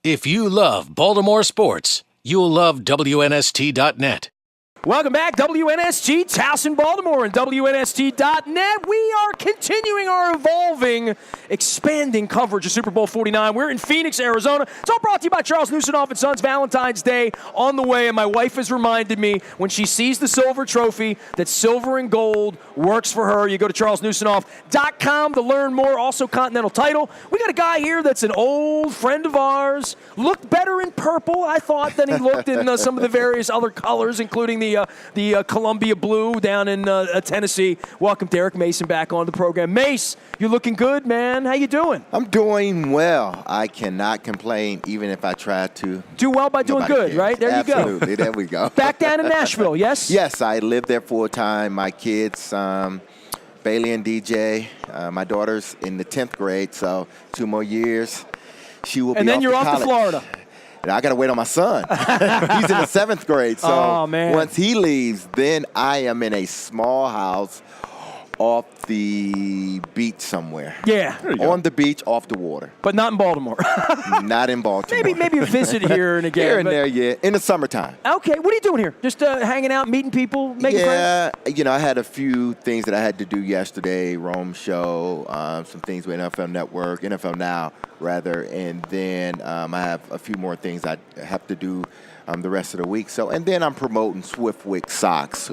If you love Baltimore sports, you'll love WNST.net. Welcome back, WNST, Towson, Baltimore, and WNST.net. We are continuing our evolving, expanding coverage of Super Bowl 49. We're in Phoenix, Arizona. It's all brought to you by Charles Newsonoff & Sons. Valentine's Day on the way, and my wife has reminded me when she sees the silver trophy that silver and gold works for her. You go to charlesnewsonoff.com to learn more. Also, Continental Title. We got a guy here that's an old friend of ours. Looked better in purple, I thought, than he looked in some of the various other colors, including the Columbia Blue down in Tennessee. Welcome Derrick Mason back on the program. Mace, you're looking good, man. How you doing? I'm doing well. I cannot complain, even if I try to. Do well by doing good, cares. right? There Absolutely. you go. There we go. Back down in Nashville, yes? Yes, I lived there full time. My kids, Bailey and DJ, my daughter's in the 10th grade, so 2 more years. She will be and then off you're to off college. to Florida. And I got to wait on my son. He's in the 7th grade. So once he leaves, then I am in a small house off the beach somewhere. Yeah. On the beach, off the water. But not in Baltimore. Not in Baltimore. Maybe a visit here and again. Here and there, yeah. In the summertime. Okay. What are you doing here? Just hanging out, meeting people, making friends? Yeah. I had a few things that I had to do yesterday. Rome show, some things with NFL Network, NFL Now, rather. And then I have a few more things I have to do the rest of the week. And then I'm promoting Swiftwick Socks.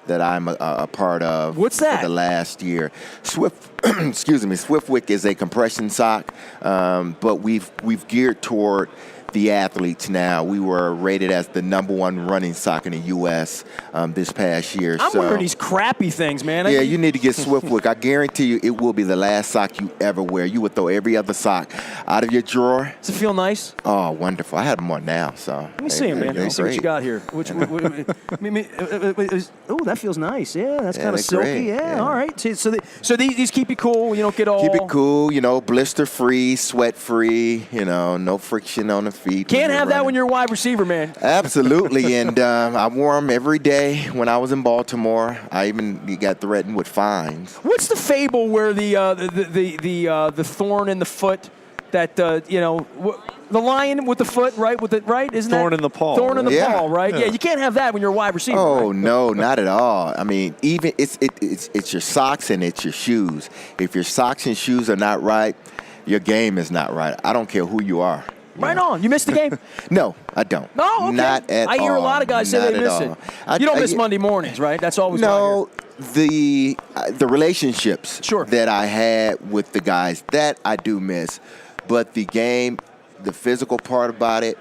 That I'm a part of. What's that? For the last year. Swiftwick is a compression sock, but we've geared toward the athletes now. We were rated as the #1 running sock in the U.S. This past year. I'm wearing these crappy things, man. Yeah, you need to get Swiftwick. I guarantee you it will be the last sock you ever wear. You would throw every other sock out of your drawer. Does it feel nice? Oh, wonderful. I have them on now. Let me see them, man. Let me see what you got here. Oh, that feels nice. Yeah, that's kind of silky. Great. Yeah, all right. So these keep you cool. You don't get all... Keep it cool, blister-free, sweat-free, no friction on the feet. Can't have that when you're a wide receiver, man. Absolutely, and I wore them every day when I was in Baltimore. I even got threatened with fines. What's the fable where the thorn in the foot, that the lion with the foot, right? Isn't thorn that in the paw? Thorn in the paw, right? Yeah, you can't have that when you're a wide receiver. Oh right? no, not at all. I mean, even it's your socks and it's your shoes. If your socks and shoes are not right, your game is not right. I don't care who you are. Right on. You missed the game? No, I don't. No, okay. Not at all. I hear a lot of guys say they miss it. You don't miss Monday mornings, right? That's always the relationships Sure. that I had with the guys, that I do miss. But the game, the physical part about it,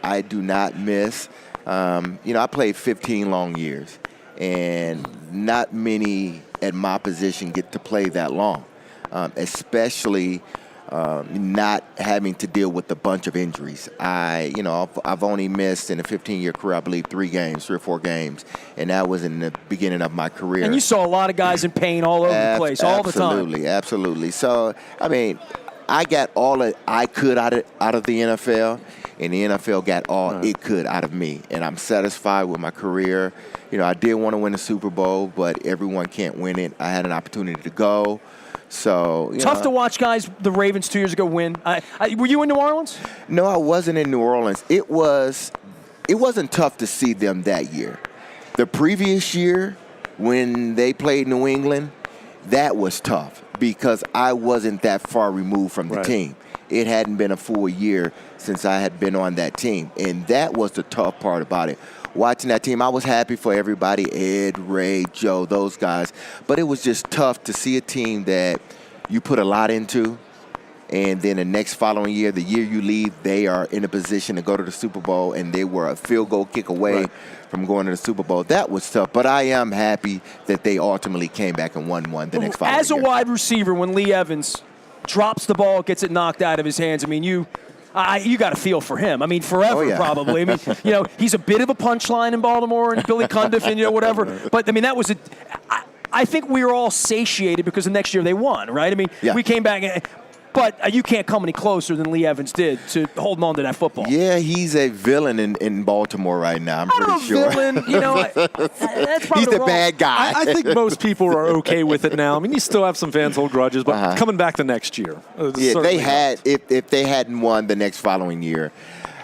I do not miss. I played 15 long years, and not many at my position get to play that long, especially not having to deal with a bunch of injuries. I've only missed in a 15-year career, I believe, 3 or 4 games, and that was in the beginning of my career. And you saw a lot of guys in pain all over the place, all the time. Absolutely. So, I mean, I got all that I could out of the NFL, and the NFL got all it could out of me, and I'm satisfied with my career. I did want to win the Super Bowl, but everyone can't win it. I had an opportunity to go. So tough to watch guys, the Ravens 2 years ago win. Were you in New Orleans? No, I wasn't in New Orleans. It wasn't tough to see them that year. The previous year, when they played New England, that was tough because I wasn't that far removed from the team. It hadn't been a full year since I had been on that team, and that was the tough part about it. Watching that team, I was happy for everybody, Ed, Ray, Joe, those guys. But it was just tough to see a team that you put a lot into, and then the next following year, the year you leave, they are in a position to go to the Super Bowl, and they were a field goal kick away from going to the Super Bowl. That was tough, but I am happy that they ultimately came back and won one the next following year. As a wide receiver, when Lee Evans drops the ball, gets it knocked out of his hands, I mean, you got to feel for him. I mean, forever probably. I mean, he's a bit of a punchline in Baltimore and Billy Cundiff and whatever. But I mean, that was I think we were all satiated because the next year they won, right? I mean, we came back. But you can't come any closer than Lee Evans did to holding on to that football. Yeah, he's a villain in Baltimore right now. I'm pretty sure. Villain, that's probably he's the bad guy. I think most people are okay with it now. I mean, you still have some fans hold grudges, but coming back the next year. Yeah, they had if they hadn't won the next following year,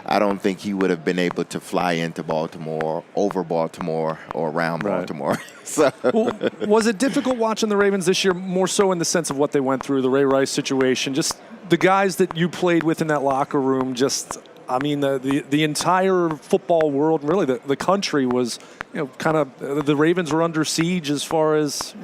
I don't think he would have been able to fly into Baltimore, over Baltimore, or around Baltimore. So. Well, was it difficult watching the Ravens this year, more so in the sense of what they went through, the Ray Rice situation, just the guys that you played with in that locker room, the entire football world, really the country was, kind of the Ravens were under siege as far as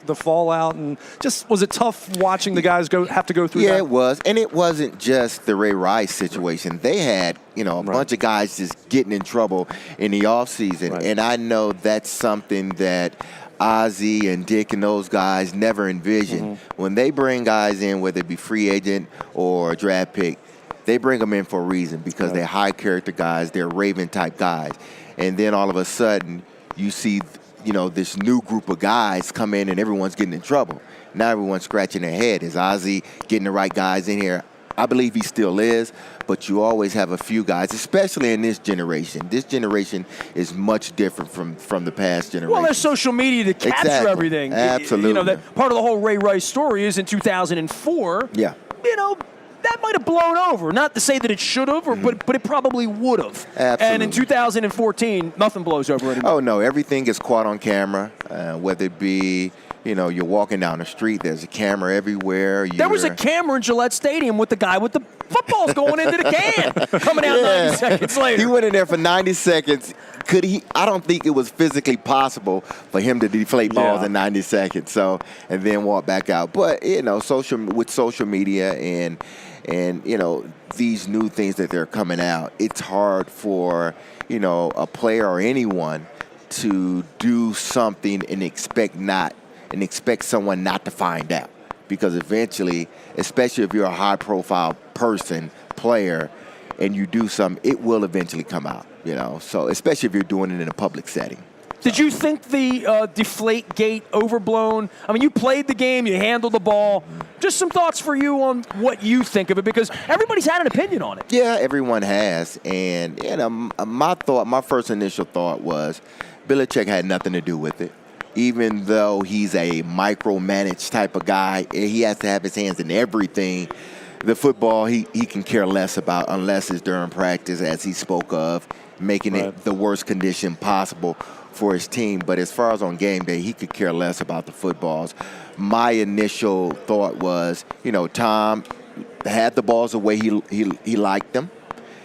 the fallout, and just was it tough watching the guys have to go through that? Yeah, it was, and it wasn't just the Ray Rice situation. They had a bunch of guys just getting in trouble in the offseason, and I know that's something that Ozzie and Dick and those guys never envisioned. When they bring guys in, whether it be free agent or draft pick, they bring them in for a reason because they're high character guys, they're Raven type guys. And then all of a sudden you see, this new group of guys come in and everyone's getting in trouble. Now everyone's scratching their head. Is Ozzie getting the right guys in here? I believe he still is, but you always have a few guys, especially in this generation. This generation is much different from the past generation. Well, there's social media to capture everything. Absolutely. That part of the whole Ray Rice story is in 2004. Yeah. That might have blown over. Not to say that it should have, but it probably would have. Absolutely. And in 2014, nothing blows over anymore. Oh, no. Everything is caught on camera, whether it be, you're walking down the street, there's a camera everywhere. There was a camera in Gillette Stadium with the guy with the footballs going into the can, coming out 90 seconds later. He went in there for 90 seconds. I don't think it was physically possible for him to deflate balls in 90 seconds. And then walk back out. But, with social media and these new things that they're coming out, it's hard for, a player or anyone to do something and expect someone not to find out. Because eventually, especially if you're a high-profile player, and you do something, it will eventually come out, So especially if you're doing it in a public setting. Did you think the Deflategate overblown? I mean, you played the game, you handled the ball. Just some thoughts for you on what you think of it, because everybody's had an opinion on it. Yeah, everyone has. And my first initial thought was Belichick had nothing to do with it. Even though he's a micromanaged type of guy, he has to have his hands in everything. The football, he can care less about unless it's during practice, as he spoke of, making it the worst condition possible for his team. But as far as on game day, he could care less about the footballs. My initial thought was, Tom had the balls the way he liked them.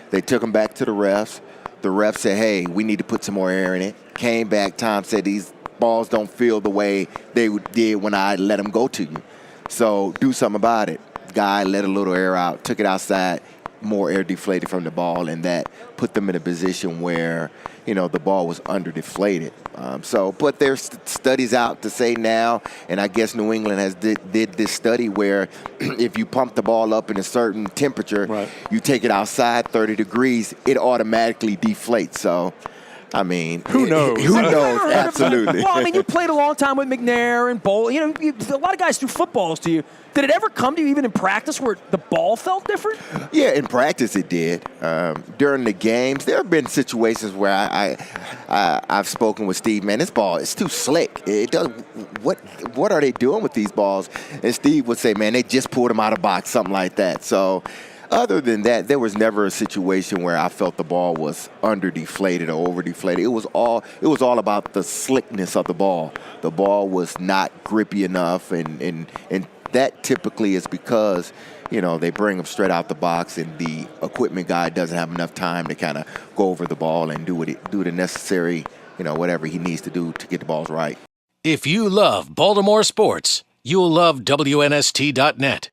They took them back to the refs. The refs said, hey, we need to put some more air in it. Came back, Tom said, these balls don't feel the way they did when I let them go to you. So do something about it. Guy let a little air out, took it outside, more air deflated from the ball, and that put them in a position where, the ball was under deflated. But there's studies out to say now, and I guess New England did this study where if you pump the ball up in a certain temperature, you take it outside 30 degrees, it automatically deflates. So, I mean, who knows? Who knows? Absolutely. Well, I mean, you played a long time with McNair and Bowl. A lot of guys threw footballs to you. Did it ever come to you, even in practice, where the ball felt different? Yeah, in practice it did. During the games, there have been situations where I've spoken with Steve. Man, this ball is too slick. It does. What are they doing with these balls? And Steve would say, man, they just pulled them out of the box, something like that. So. Other than that, there was never a situation where I felt the ball was under deflated or over deflated. It was all about the slickness of the ball. The ball was not grippy enough, and that typically is because they bring them straight out the box, and the equipment guy doesn't have enough time to kind of go over the ball and do the necessary whatever he needs to do to get the balls right. If you love Baltimore sports, you'll love WNST.net.